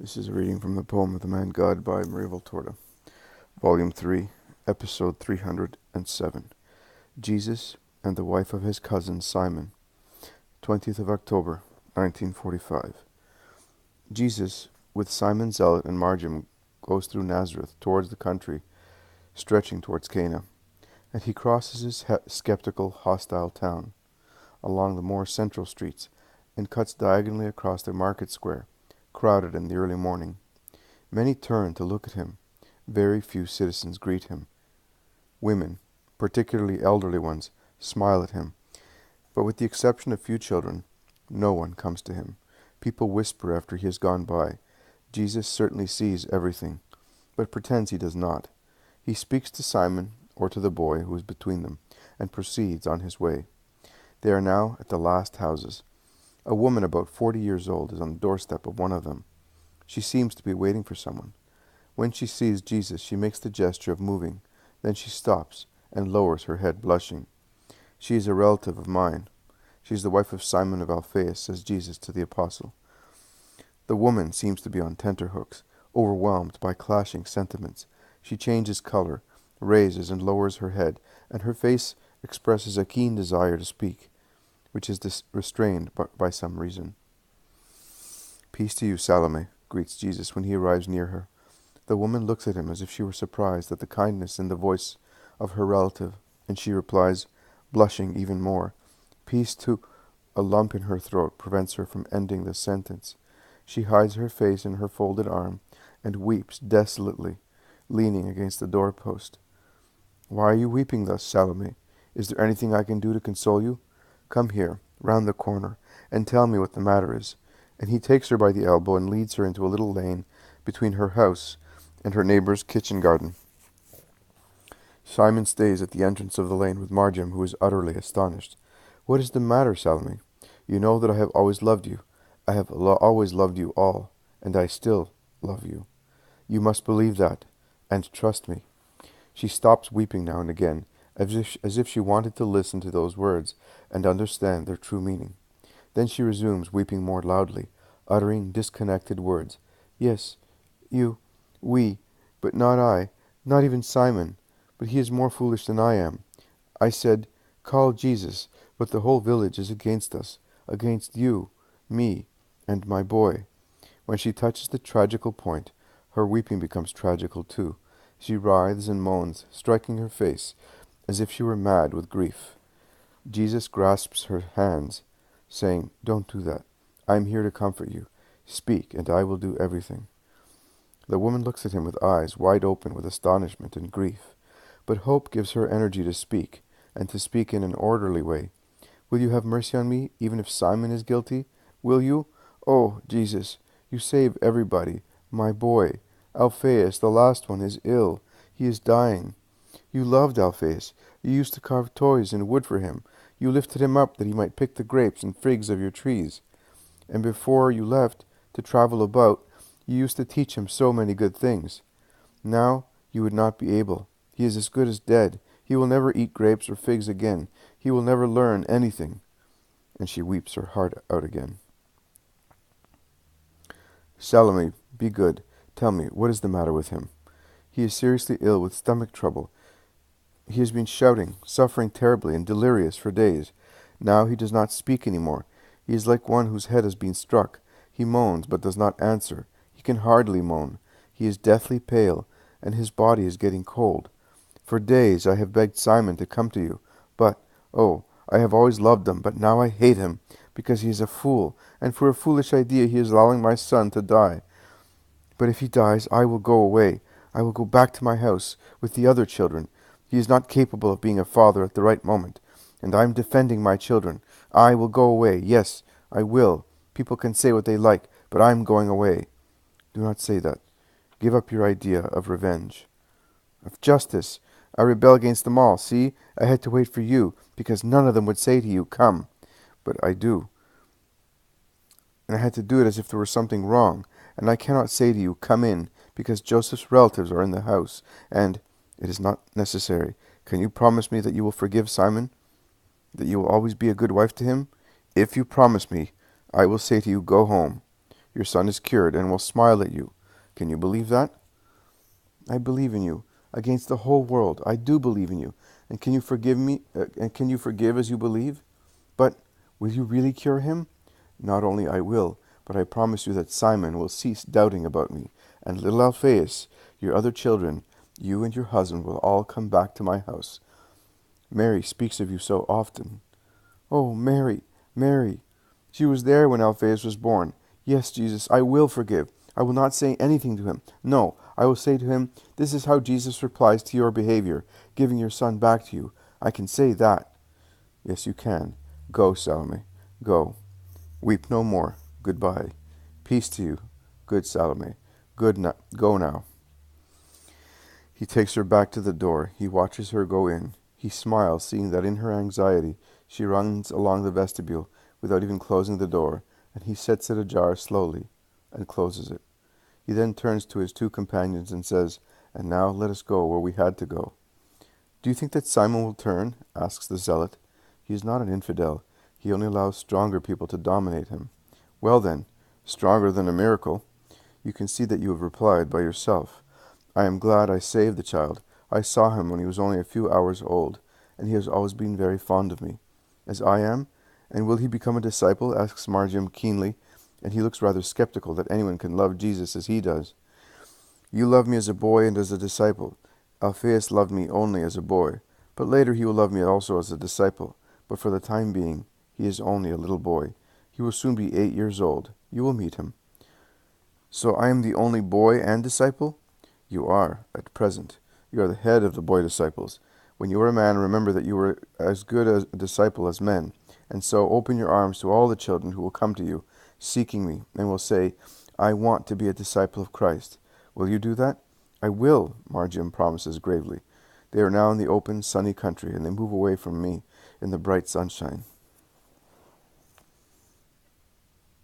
This is a reading from the poem of the Man God by Maria Valtorta, Volume 3, Episode 307. Jesus and the wife of his cousin Simon, 20th of October, 1945. Jesus, with Simon Zealot and Margim, goes through Nazareth towards the country, stretching towards Cana, and he crosses his skeptical, hostile town, along the more central streets, and cuts diagonally across the market square, crowded in the early morning. Many turn to look at him. Very few citizens greet him. Women, particularly elderly ones, smile at him. But with the exception of few children, no one comes to him. People whisper after he has gone by. Jesus certainly sees everything, but pretends he does not. He speaks to Simon, or to the boy who is between them, and proceeds on his way. They are now at the last houses. A woman about 40 years old is on the doorstep of one of them. She seems to be waiting for someone. When she sees Jesus, she makes the gesture of moving. Then she stops and lowers her head, blushing. She is a relative of mine. She is the wife of Simon of Alphaeus, says Jesus to the apostle. The woman seems to be on tenterhooks, overwhelmed by clashing sentiments. She changes color, raises and lowers her head, and her face expresses a keen desire to speak, which is restrained by some reason. "Peace to you, Salome," greets Jesus when he arrives near her. The woman looks at him as if she were surprised at the kindness in the voice of her relative, and she replies, blushing even more. Peace to a lump in her throat prevents her from ending the sentence. She hides her face in her folded arm and weeps desolately, leaning against the doorpost. "Why are you weeping thus, Salome? Is there anything I can do to console you? Come here, round the corner, and tell me what the matter is." And he takes her by the elbow and leads her into a little lane between her house and her neighbor's kitchen garden. Simon stays at the entrance of the lane with Margim, who is utterly astonished. "What is the matter, Salome? You know that I have always loved you. I have always loved you all, and I still love you. You must believe that, and trust me." She stops weeping now and again, as if she wanted to listen to those words and understand their true meaning. Then she resumes, weeping more loudly, uttering disconnected words. "Yes, we, but not I, not even Simon, but he is more foolish than I am. I said, 'Call Jesus,' but the whole village is against us, against you, me, and my boy." When she touches the tragical point, her weeping becomes tragical too. She writhes and moans, striking her face, as if she were mad with grief. Jesus grasps her hands, saying, "Don't do that. I am here to comfort you. Speak, and I will do everything." The woman looks at him with eyes wide open with astonishment and grief. But hope gives her energy to speak, and to speak in an orderly way. "Will you have mercy on me, even if Simon is guilty? Will you? Oh, Jesus, you save everybody. My boy, Alphaeus, the last one, is ill. He is dying. You loved Alphaeus. You used to carve toys and wood for him. You lifted him up that he might pick the grapes and figs of your trees. And before you left to travel about, you used to teach him so many good things. Now you would not be able. He is as good as dead. He will never eat grapes or figs again. He will never learn anything." And she weeps her heart out again. "Salome, be good. Tell me, what is the matter with him?" "He is seriously ill with stomach trouble. He has been shouting, suffering terribly, and delirious for days. Now he does not speak any more. He is like one whose head has been struck. He moans, but does not answer. He can hardly moan. He is deathly pale, and his body is getting cold. For days I have begged Simon to come to you, but, oh, I have always loved him, but now I hate him, because he is a fool, and for a foolish idea he is allowing my son to die. But if he dies, I will go away. I will go back to my house with the other children. He is not capable of being a father at the right moment, and I am defending my children. I will go away. Yes, I will. People can say what they like, but I am going away." "Do not say that. Give up your idea of revenge." "Of justice. I rebel against them all. See, I had to wait for you, because none of them would say to you, 'Come.' But I do. And I had to do it as if there were something wrong. And I cannot say to you, 'Come in,' because Joseph's relatives are in the house, and it is not necessary. Can you promise me that you will forgive Simon? That you will always be a good wife to him? If you promise me, I will say to you, 'Go home.' Your son is cured and will smile at you. Can you believe that? I believe in you. Against the whole world, I do believe in you. And can you forgive me? And can you forgive as you believe? But will you really cure him? Not only I will, but I promise you that Simon will cease doubting about me, and little Alphaeus, your other children, you and your husband will all come back to my house. Mary speaks of you so often. Oh, Mary, Mary. She was there when Alphaeus was born. Yes, Jesus, I will forgive. I will not say anything to him. No, I will say to him, this is how Jesus replies to your behavior, giving your son back to you. I can say that. Yes, you can. Go, Salome. Go. Weep no more. Goodbye. Peace to you. Good Salome. Go now. He takes her back to the door. He watches her go in. He smiles, seeing that in her anxiety she runs along the vestibule without even closing the door, and he sets it ajar slowly and closes it. He then turns to his two companions and says, And now let us go where we had to go. Do you think that Simon will turn? Asks the zealot. He is not an infidel. He only allows stronger people to dominate him. Well then, stronger than a miracle. You can see that you have replied by yourself. I am glad I saved the child. I saw him when he was only a few hours old, and he has always been very fond of me. As I am? And will he become a disciple? Asks Margiam keenly, and he looks rather skeptical that anyone can love Jesus as he does. You love me as a boy and as a disciple. Alphaeus loved me only as a boy, but later he will love me also as a disciple. But for the time being, he is only a little boy. He will soon be 8 years old. You will meet him. So I am the only boy and disciple? You are, at present. You are the head of the boy disciples. When you are a man, remember that you are as good a disciple as men. And so open your arms to all the children who will come to you, seeking me, and will say, I want to be a disciple of Christ. Will you do that? I will, Margiam promises gravely. They are now in the open, sunny country, and they move away from me in the bright sunshine.